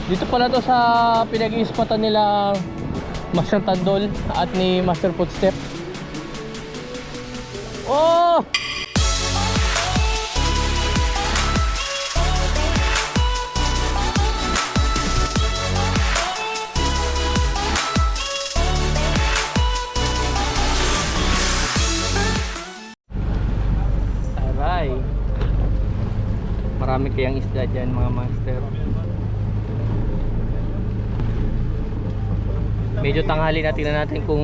Dito pala to sa pinag-iispatan nila Master Tandol at ni Master Footstep. Oh! Aray! Marami kayang isda dyan mga master. Medyo tanghali na, tingnan natin kung,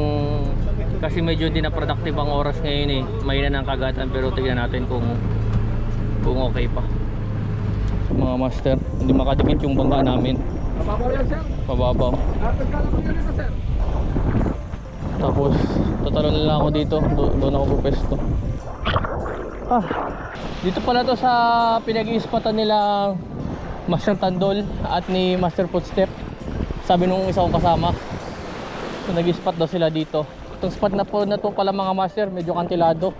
kasi medyo hindi na productive ang oras ngayon eh. Mahina ng kagatan, pero tingnan natin kung okay pa. So, mga master, hindi makadikit yung bangka namin. Mababaw yan, sir. Mababaw. Pagkala mo yun ito, sir. Tapos tatalon na lang ako dito, doon ako pupesto. Dito pala to sa pinag-iispatan nila Master Tandol at ni Master Footstep. Sabi nung isa kong kasama, so, nag-spot daw sila dito. Itong spot na po na to pala mga master, medyo kantilado.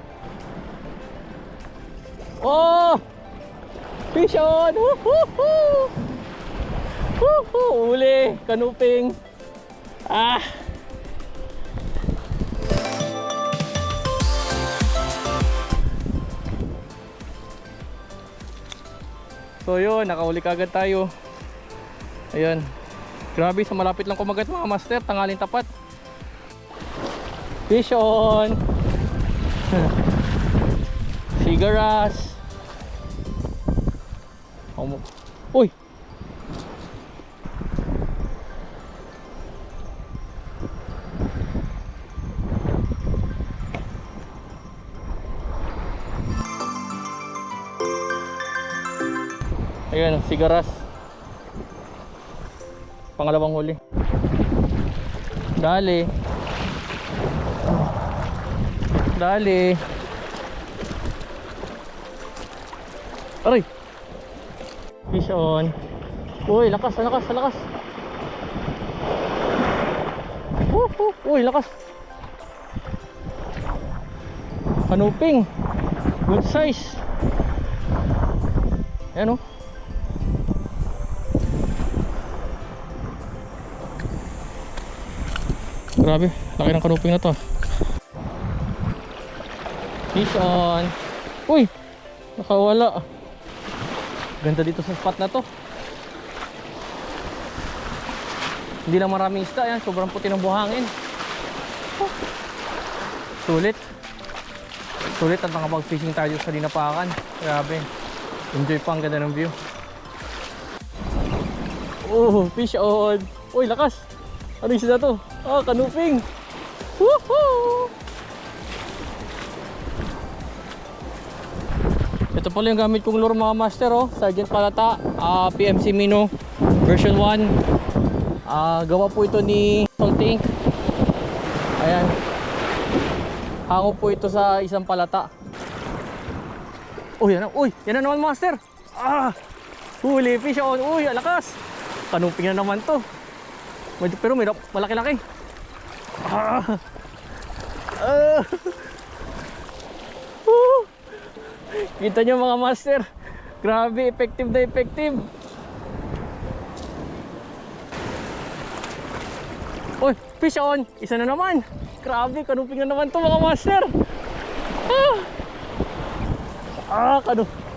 Oh! Fish on! Woohoo! Woohoo! Uli! Kanuping! So yun, nakahuli kagad tayo. Ayan. Grabe, sa malapit lang kumagat mga master, tanghaling tapat. Fish on. Sigaras. Uy! Ayan, sigaras. Pangalawang huli. Dali. Dali. Aray. Fish on. Uy, lakas, lakas, lakas. Uy, lakas. Kanuping. Good size. Ayan o. Grabe, laki ng kanuping na to. Fish on. Uy, nakawala. Ganda dito sa spot na to. Hindi na maraming isda yan, sobrang puti ng buhangin. Sulit. Sulit at nakapag-fishing tayo sa dinapakan. Grabe, enjoy pa, ang ganda ng view. Oh, fish on. Uy, lakas. Ano yung isda to? Kanuping. Woohoo! Ito pala yung gamit kong lure mga master, Sergeant Palata, PMC Mino version 1. Gawa po ito ni Salty Inc. Ayan. Hango po ito sa isang palata. Uy, yan na naman master. Huli, fish on. Uy, alakas. Kanuping na naman to. Pero may malaki-laki. Kita nyo mga master, grabe, effective na effective. Uy, fish on. Isa na naman. Grabe, kanuping na naman to mga master.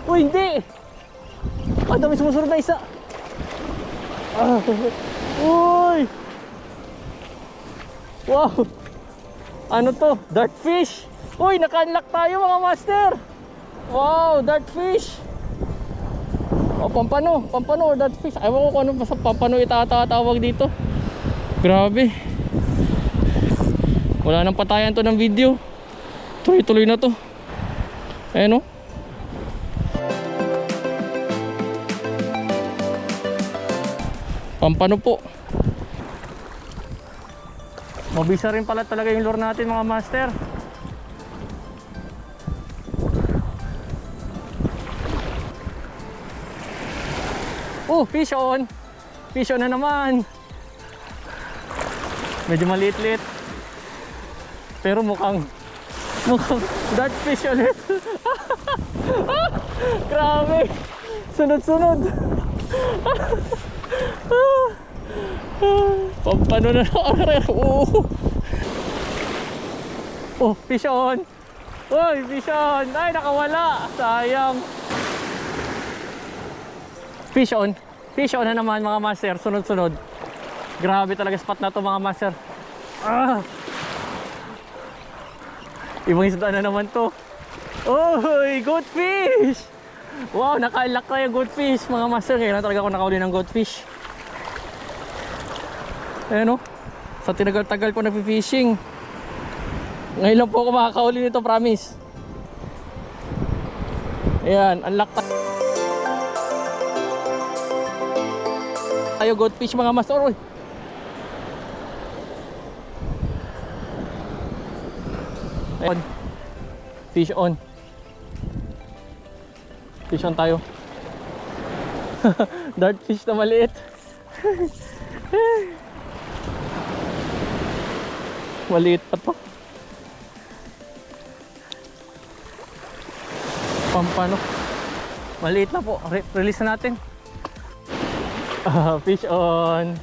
Uy, hindi. Dami sumusunod na isa. Uy! Wow! Ano to? Dartfish! Uy! Naka-unlock tayo mga master! Wow! Dartfish! Pampano! Pampano or dartfish? Ayaw ko kung ano sa pampano itatawag dito. Grabe! Wala nang patayan to ng video. Tuloy-tuloy na to. Ayan o. Pampano po. Mabisa rin pala talaga yung lure natin mga master. Fish on. Fish on na naman. Medyo maliit-liit. Pero mukhang dartfish ulit. Grabe. Sunod-sunod. Pampano na Oh, fish on. Uy, fish on. Ay, nakawala. Sayang. Fish on. Fish on na naman mga master. Sunod-sunod. Grabe talaga spot na to mga master. Ah! Ibang isda na naman to. Uy, goldfish. Wow, naka-lock na yung goldfish mga master. Kailan talaga ako nakahuli ng goldfish. Ayan o. Sa tinagal-tagal ko nag-fishing. Ngayon lang po ako makakahuli nito, promise. Ayan, unlock tayo goldfish mga master. Uy. Ayan. Fish on. Fish on tayo. Dart fish na maliit. Maliit pa to. Pampano. Maliit na po. Release na natin. Fish on.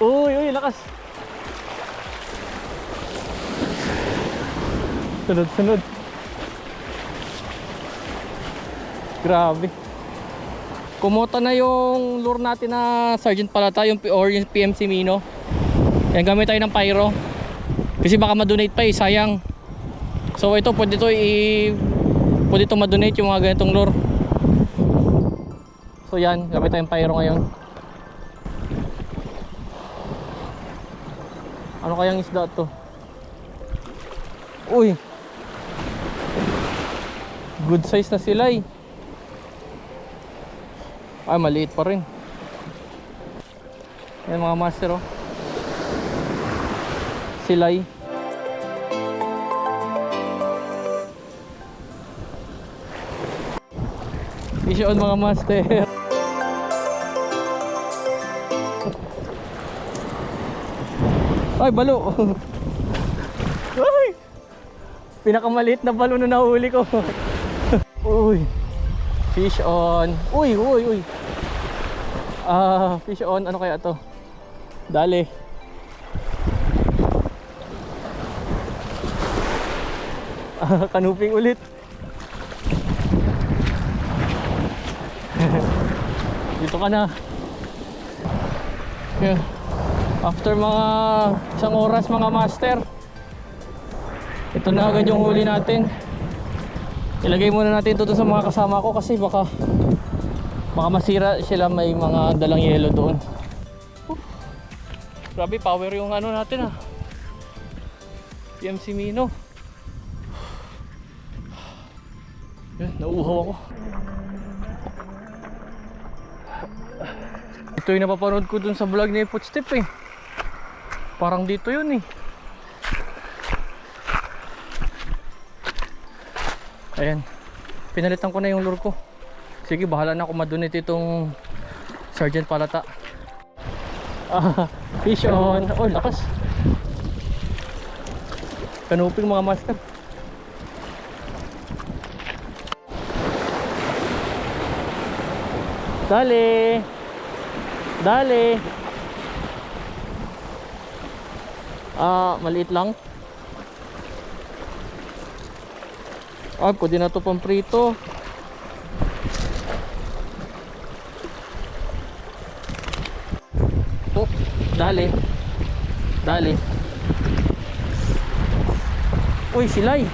Uy, lakas. Sunod. Grabe. Kumota na yung lure natin na Sergeant Palata, yung PMC Mino. Yan, gamit tayo ng pyro. Kasi baka ma-donate pa sayang. So ito, pwede ito ma-donate yung mga ganitong lure. So yan, gamit tayong pyro ngayon. Ano kayang isda to? Uy! Good size na sila eh. Ay, maliit pa rin. Yan mga master oh. Silay. Fish on mga master. Ay, balo. Ay! Pinakamaliit na balo na nahuli ko. Uy. Fish on. Uy. Fish on. Ano kaya to? Dali. Kanuping ulit. Dito ka na. Yeah. After mga isang oras mga master, ito na agad yung huli natin. Ilagay muna natin ito sa mga kasama ko kasi baka masira sila, may mga dalang yelo doon. Grabe power yung ano natin PMC Mino. Yan, nauuhaw ako. Ito yung napapanood ko dun sa vlog ni Footstep eh. Parang dito yun eh. Ayan, pinalitan ko na yung lure ko. Sige, bahala na ako madunit itong Sergeant Palata. Fish on. Oh, lakas. Kanuping mga master. Dali. Maliit lang. Pwede na ito pang prito. Oh, dali. Uy, silay.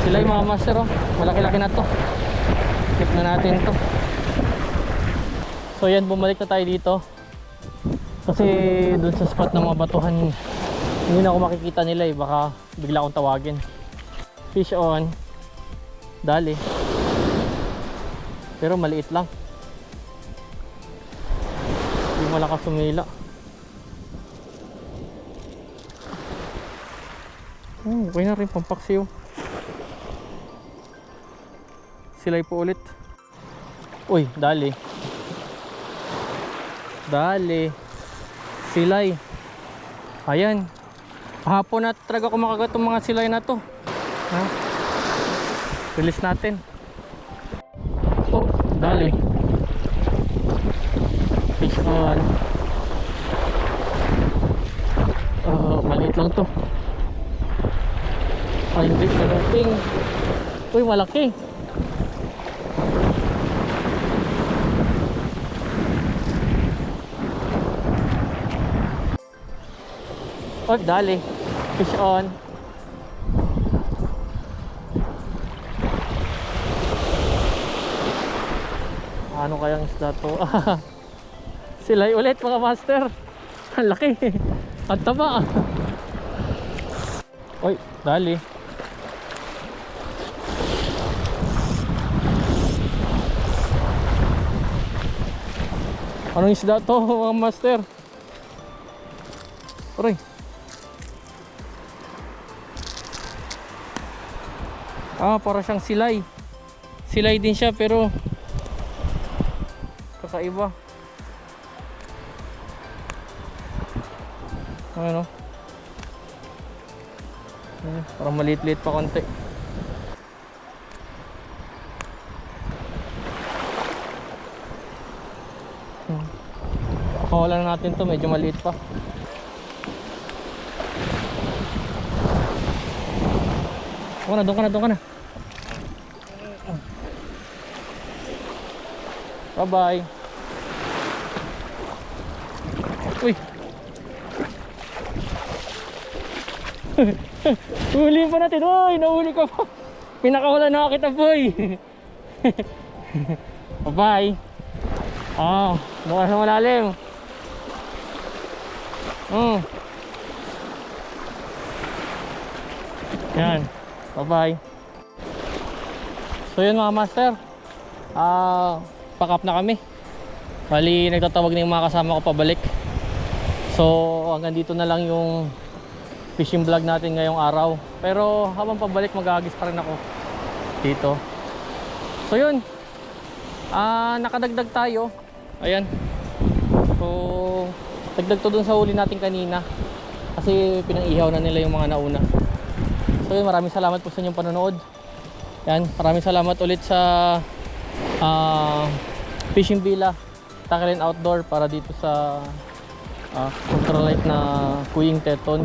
Silay mga master oh. Malaki-laki na to. Keep na natin to. So yan, bumalik na tayo dito. Kasi dun sa spot ng mga batuhan, hindi na ako makikita nila eh. Baka bigla akong tawagin. Fish on. Dali. Pero maliit lang. Hindi malakas sumila. Okay na rin, pampaksiw. Silay po ulit. Uy, dali. Silay. Ayan. Hapon na talaga kumakagat itong mga silay na to. Ha? Release natin. Oh, dali. Fish on. Oh, maliit lang to. Ay, hindi kalating. Uy, malaki. Oh, dali. Fish on. Ano kayang isda to? Silay ulit mga master. Ang laki. Ang taba. Oy, dali. Anong isda to mga master? Aray. Para siyang silay. Silay din siya pero kakaiba. Ano? Parang maliit-liit pa konti. Kawalan natin to, medyo maliit pa. Doon ka na. Bye bye. Uy. Huli pa natin. Uy, nahuli ka pa. Pinakawala na kita, boy. Bye bye. Mukha sa malalim. Yan. Bye bye. So yun mga master, pack up na kami. Bali nagtatawag na yung mga kasama ko pabalik. So hanggang dito na lang yung fishing vlog natin ngayong araw. Pero habang pabalik mag-aagis pa rin ako dito. So yun, nakadagdag tayo. Ayan. So dagdag to dun sa huli natin kanina, kasi pinang-ihaw na nila yung mga nauna. So yun, maraming salamat po sa inyong panonood. Yan, maraming salamat ulit sa Fishing Villa Tackle and Outdoor para dito sa ultralight na Kuying Teton.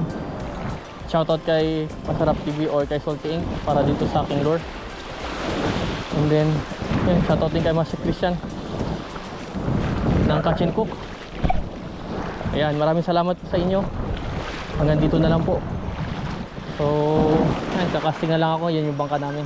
Shoutout kay Masarap TV or kay Salty Inc para dito sa aking lure. And then yun, shoutout din kay Master Christian ng Catch and Cook. Ayan, maraming salamat po sa inyo. Hanggang dito na lang po. So, ayan, kakasting na lang ako. Yan yung bangka namin.